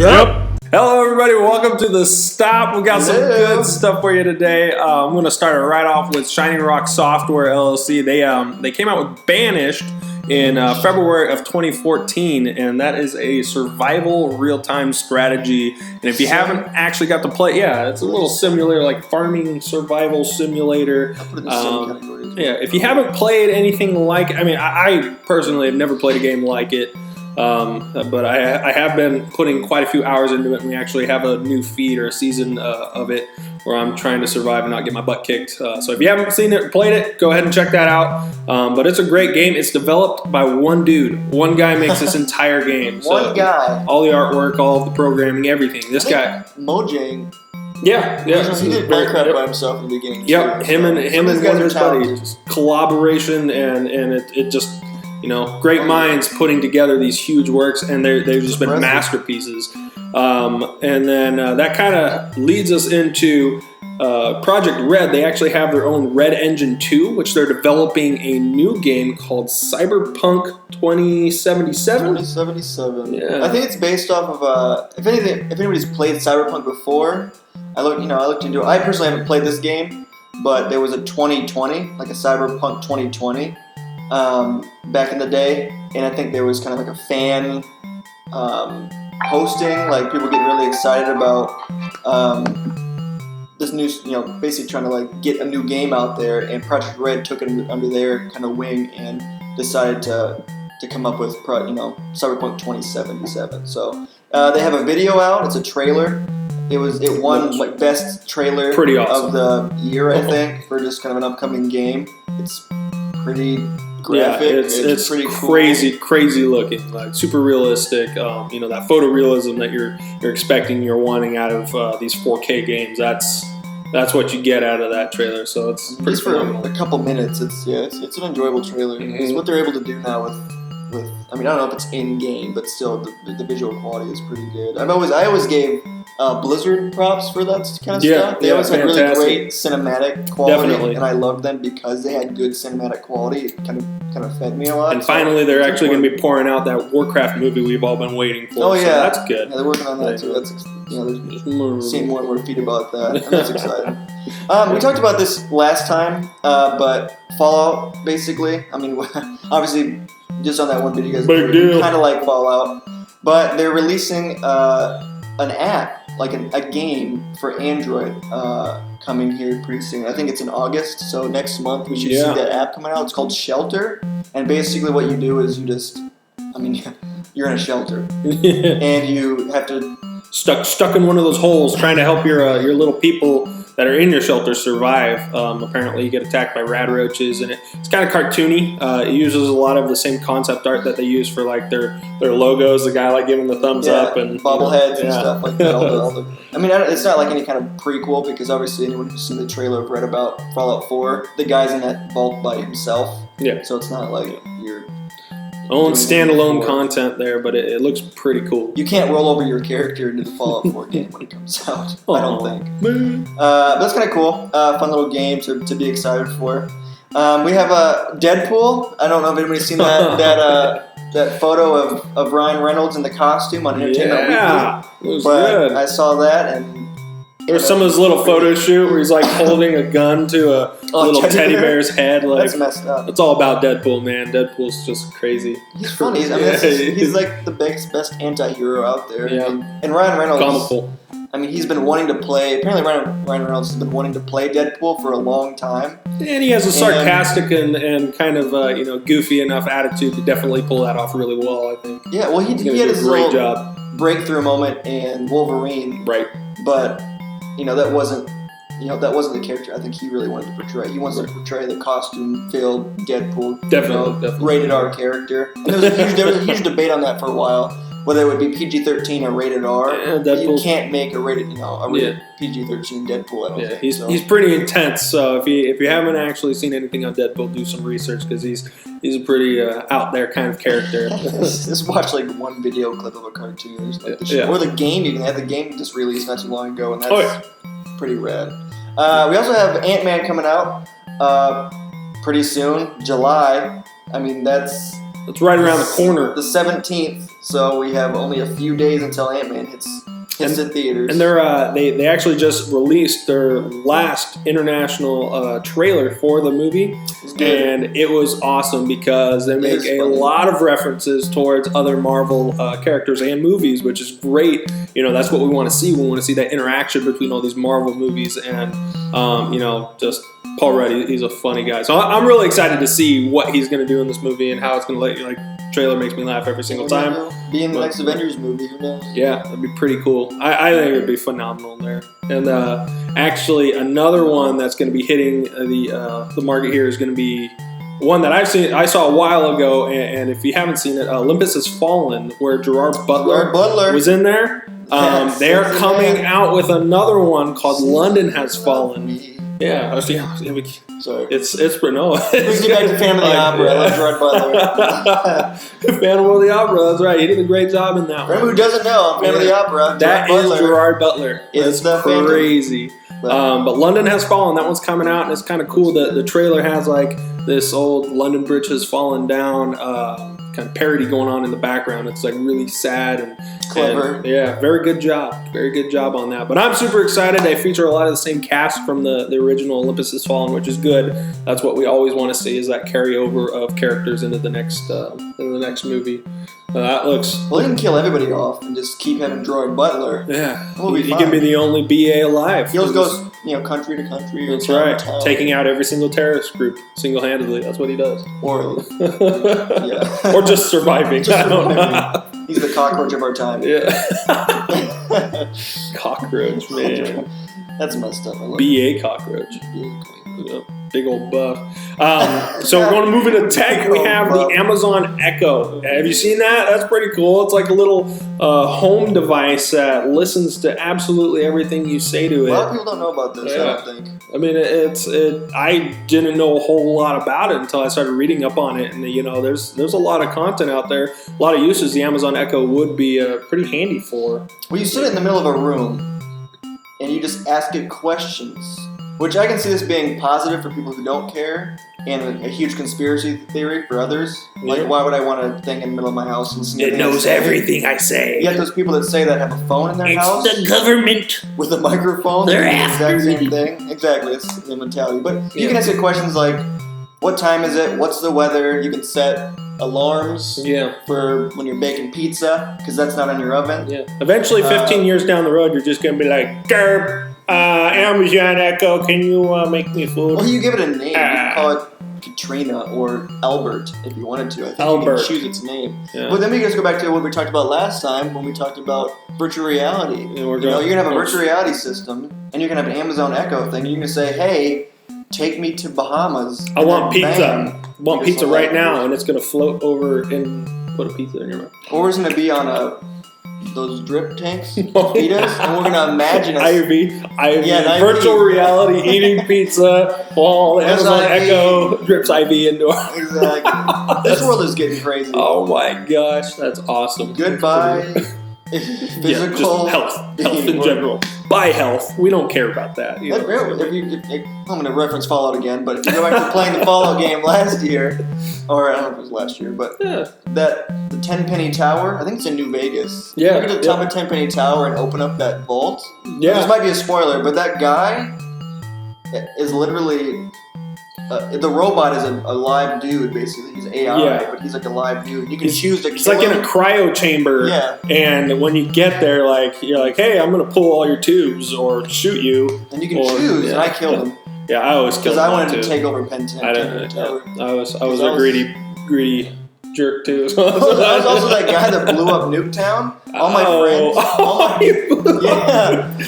Yep. Hello, everybody. Welcome to The Stop. We got some good stuff for you today. I'm going to start it right off with Shining Rock Software LLC. They came out with Banished in February of 2014, and that is a survival real-time strategy. And if you haven't actually got to play, it's a little simulator, like farming survival simulator. I'll put it in the same category as well. Yeah, if you haven't played anything like it, I personally have never played a game like it. But I have been putting quite a few hours into it, and we actually have a new feed or a season of it where I'm trying to survive and not get my butt kicked. So if you haven't seen it or played it, go ahead and check that out. But it's a great game. It's developed by one dude. One guy makes this entire game. One guy. All the artwork, all of the programming, everything. This guy. Mojang. Yeah. He did Minecraft by himself in the beginning. Yep, him and one of his buddies. Collaboration, and it just... great minds putting together these huge works, and they've just been masterpieces. And then that kind of leads us into Project Red. They actually have their own Red Engine 2, which they're developing a new game called Cyberpunk 2077. 2077. Yeah. I think it's based off of if anybody's played Cyberpunk before, I looked into it. I personally haven't played this game, but there was a 2020, like a Cyberpunk 2020. Back in the day, and I think there was kind of like a fan hosting, like people getting really excited about this new, basically trying to like get a new game out there, and Project Red took it under their kind of wing and decided to come up with Cyberpunk 2077. So they have a video out. It's a trailer. It won like best trailer Pretty awesome. of the year, I think, for just kind of an upcoming game. It's pretty graphic. It's pretty crazy looking, like super realistic. That photorealism that you're expecting, you're wanting out of these 4K games. That's what you get out of that trailer. So it's pretty just for phenomenal. a couple minutes. It's an enjoyable trailer. Mm-hmm. It's what they're able to do now with. I don't know if it's in game, but still the visual quality is pretty good. I always gave Blizzard props for that kind of stuff. They always had really great cinematic quality, and I loved them because they had good cinematic quality. It kind of fed me a lot. And finally, they're actually going to be pouring out that Warcraft movie we've all been waiting for. Oh yeah, so that's good. Yeah, they're working on that too. That's there's seeing more and more feed about that, and that's exciting. We talked about this last time, but Fallout basically. Obviously. Just on that one video, you guys kind of like Fallout, but they're releasing an app, like a game for Android, coming here pretty soon. I think it's in August, so next month we should see that app coming out. It's called Shelter, and basically what you do is you're in a shelter, and you have to stuck in one of those holes trying to help your little people that are in your shelter survive. Apparently you get attacked by rad roaches, and it's kind of cartoony. It uses a lot of the same concept art that they use for like their logos, the guy like giving the thumbs up and bobbleheads and stuff like that. It's not like any kind of prequel, because obviously anyone who's seen the trailer have read about Fallout 4. The guy's in that vault by himself. Yeah. So it's not like you're own standalone content there, but it looks pretty cool. You can't roll over your character into the Fallout 4 game when it comes out. I don't think. But that's kind of cool. Fun little game to be excited for. We have Deadpool. I don't know if anybody's seen that photo of Ryan Reynolds in the costume on Entertainment Weekly. It was good. I saw that, and there's some of his little photo shoot where he's like holding a gun to a little teddy bear's head. Like, that's messed up. It's all about Deadpool, man. Deadpool's just crazy. He's funny. He's like the best anti-hero out there. Yeah. And Ryan Reynolds. Comical. He's been wanting to play. Apparently, Ryan Reynolds has been wanting to play Deadpool for a long time. And he has a sarcastic and kind of goofy enough attitude to definitely pull that off really well, I think. Yeah, well, he had his great little job. Breakthrough moment in Wolverine. Right. But that wasn't the character I think he really wanted to portray. He wants to portray the costume-filled Deadpool, definitely rated R character. And there was a huge debate on that for a while, whether it would be PG-13 or rated R. Yeah, you can't make a rated PG-13 Deadpool. I don't think. He's pretty intense. So if you haven't actually seen anything on Deadpool, do some research, because he's a pretty out there kind of character. Just watch like one video clip of a cartoon or something. Or the game. You can have the game just released not too long ago, and that's pretty rad. We also have AntMan coming out pretty soon, July. That's It's right around the corner. The 17th, so we have only a few days until AntMan hits the theaters. And they actually just released their last international trailer for the movie, and it was awesome because they make a lot of references towards other Marvel characters and movies, which is great. You know, that's what we want to see. We want to see that interaction between all these Marvel movies and just Paul Rudd. He's a funny guy, so I'm really excited to see what he's going to do in this movie and how it's going to let you like. Trailer makes me laugh every single time. Be in the next Avengers movie, who knows? Yeah, that'd be pretty cool. I think it would be phenomenal there. And actually, another one that's going to be hitting the market here is going to be one that I saw a while ago. And if you haven't seen it, Olympus Has Fallen, where Gerard Butler was in there. They are coming out with another one called London Has Fallen. Yeah, sorry. It's Bruno. Let's get back to Phantom of the Opera. I love Gerard Butler. Phantom of the Opera, that's right. He did a great job in that one. Who doesn't know Phantom of the Opera? That is Gerard Butler. It's that's crazy. But London Has Fallen. That one's coming out, and it's kind of cool. The trailer has like this old London Bridge has fallen down kind of parody going on in the background. It's like really sad and clever. And, yeah, very good job on that. But I'm super excited. They feature a lot of the same cast from the original Olympus Has Fallen, which is good. That's what we always want to see, is that carryover of characters into the next movie. That looks. Well, he can kill everybody off and just keep having Gerard Butler. Yeah, he can be the only BA alive. He always goes, country to country. That's right. Taking out every single terrorist group single-handedly. That's what he does. Or or just surviving. I don't know. He's the cockroach of our time. Yeah. Cockroach, man. That's messed up. BA cockroach. Yep. Big old buff. So we're going to move into tech. We have the Amazon Echo. Have you seen that? That's pretty cool. It's like a little home device that listens to absolutely everything you say to it. A lot of people don't know about this, I don't think. I mean, I didn't know a whole lot about it until I started reading up on it. And, there's a lot of content out there, a lot of uses the Amazon Echo would be pretty handy for. Well, you sit in the middle of a room and you just ask it questions. Which I can see this being positive for people who don't care, and a huge conspiracy theory for others. Like, why would I want to think in the middle of my house and listen to it knows everything I say. You have those people that say that have a phone in their house. It's the government. With a microphone. They're the after exact same thing. Exactly, it's the mentality. But you can ask it questions like, what time is it? What's the weather? You can set alarms for when you're baking pizza, because that's not on your oven. Yeah. Eventually, 15 years down the road, you're just going to be like, Derp. Amazon Echo, can you make me food? Well, you give it a name. You can call it Katrina or Albert if you wanted to. I think you can choose its name. Yeah. But then we just go back to what we talked about last time when we talked about virtual reality. You're going to have a virtual reality system, and you're going to have an Amazon Echo thing. You're going to say, hey, take me to Bahamas. I want pizza. I want pizza right now, and it's going to float over and put a pizza in your mouth. Or it's going to be on those drip tanks, pitas, and we're gonna imagine IV, virtual reality eating pizza while the Amazon Echo drips IV into our. Exactly. This world is getting crazy. Oh my gosh, that's awesome. Goodbye. Physical just health in general. Buy health. We don't care about that. I'm going to reference Fallout again, but if you go back to playing the Fallout game last year, or I don't know if it was last year, but the 10 penny tower, I think it's in New Vegas. Yeah. Look at the top of 10 penny tower and open up that vault. Yeah. This might be a spoiler, but that guy is literally. The robot is a live dude, basically. He's AI, but he's like a live dude. You can choose to kill him. It's like in a cryo chamber. Yeah. And when you get there, you're like, hey, I'm going to pull all your tubes or shoot you. And you can choose, and I killed him. Yeah, I always killed him. Because I wanted to take over Penn 10. I was a greedy jerk, too. I was also that guy that blew up Nuketown. All my friends.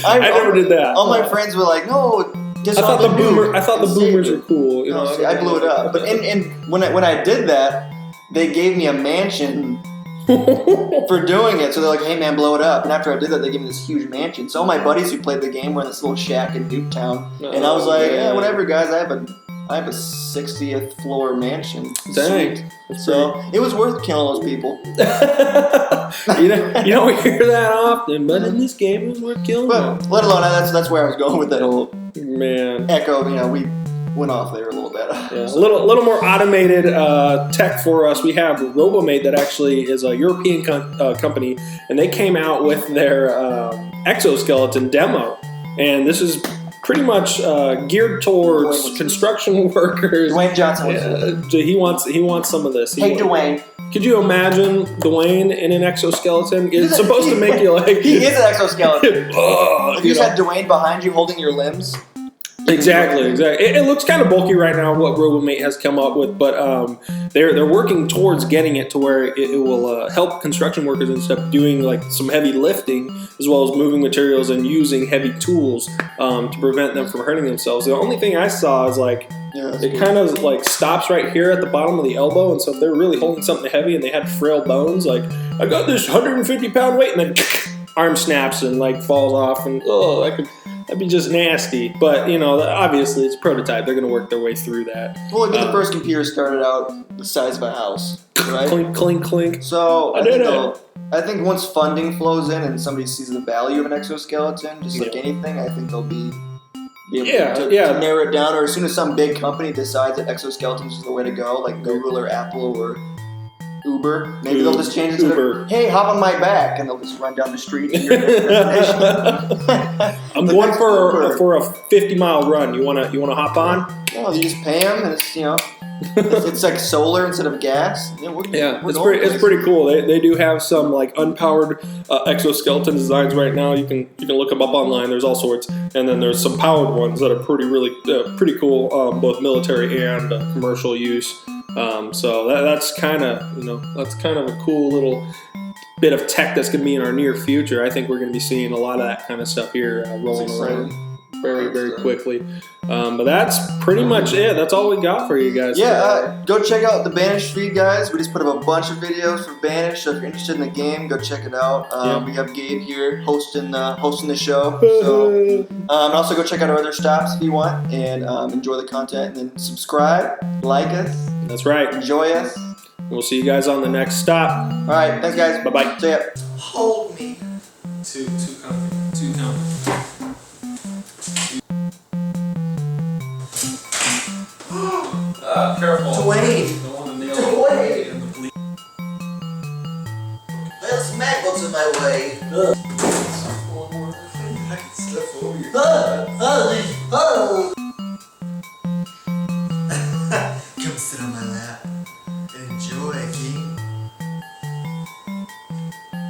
I never did that. All my friends were like, no. I thought the boomers were cool. I blew it up. But when I did that, they gave me a mansion for doing it. So they're like, hey man, blow it up. And after I did that, they gave me this huge mansion. So all my buddies who played the game were in this little shack in Nuketown. And I was like, yeah, whatever guys, I have a 60th floor mansion. Dang. So it was worth killing those people. you don't hear that often, but in this game it was worth killing them. Let alone that's where I was going with that whole man Echo. We went off there a little bit. Yeah, a little more automated tech for us. We have Robomate that actually is a European company, and they came out with their exoskeleton demo, and this is pretty much geared towards construction workers. Dwayne Johnson. He wants some of this. Hey, Dwayne. Could you imagine Dwayne in an exoskeleton? It's supposed to make you like... He is an exoskeleton. If you had Dwayne behind you holding your limbs. Exactly. It looks kind of bulky right now, what Robomate has come up with, but they're working towards getting it to where it will help construction workers and stuff doing like some heavy lifting, as well as moving materials and using heavy tools to prevent them from hurting themselves. The only thing I saw is like, it kind of like stops right here at the bottom of the elbow, and so if they're really holding something heavy and they had frail bones, like, I got this 150-pound weight, and then arm snaps and like falls off, and that'd be just nasty. But you know, obviously it's a prototype. They're gonna work their way through that. Well, the first computer started out the size of a house, right? Clink, clink, clink. So I think once funding flows in and somebody sees the value of an exoskeleton, just like anything, I think they'll be able to narrow it down. Or as soon as some big company decides that exoskeletons is the way to go, like Google or Apple or Uber, maybe they'll just change it to hey, hop on my back, and they'll just run down the street. And you're I'm going for a 50-mile run. You wanna hop on? Well, you just pay them, and it's it's like solar instead of gas. It's pretty cool. They do have some like unpowered exoskeleton designs right now. You can look them up online. There's all sorts, and then there's some powered ones that are pretty cool, both military and commercial use. So that's kind of a cool little bit of tech that's going to be in our near future. I think we're going to be seeing a lot of that kind of stuff here rolling around very quickly. But that's pretty much it. That's all we got for you guys. Yeah, go check out the Banished feed, guys. We just put up a bunch of videos for Banished, so if you're interested in the game, go check it out. We have Gabe here hosting the show. So, and also go check out our other stops if you want, and enjoy the content. And then subscribe, like us. That's right. Enjoy us. We'll see you guys on the next stop. All right, thanks, guys. Bye-bye. See ya. Hold me. Two count. Careful. Dwayne. Don't want to nail Dwayne. in the bleed. There's maggots in my way. I can step over you. Come sit on my lap and enjoy, King.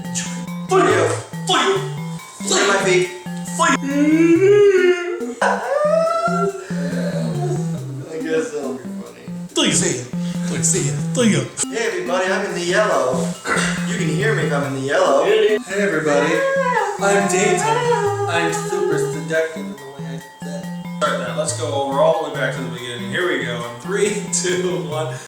Enjoy. For you. Look at my feet. I guess that'll be funny. Hey everybody, I'm in the yellow. You can hear me if I'm in the yellow. Hey everybody, I'm Deyton. I'm super seductive in the way I said. Start that. Let's go over all the way back to the beginning. Here we go. In 3, 2, 1.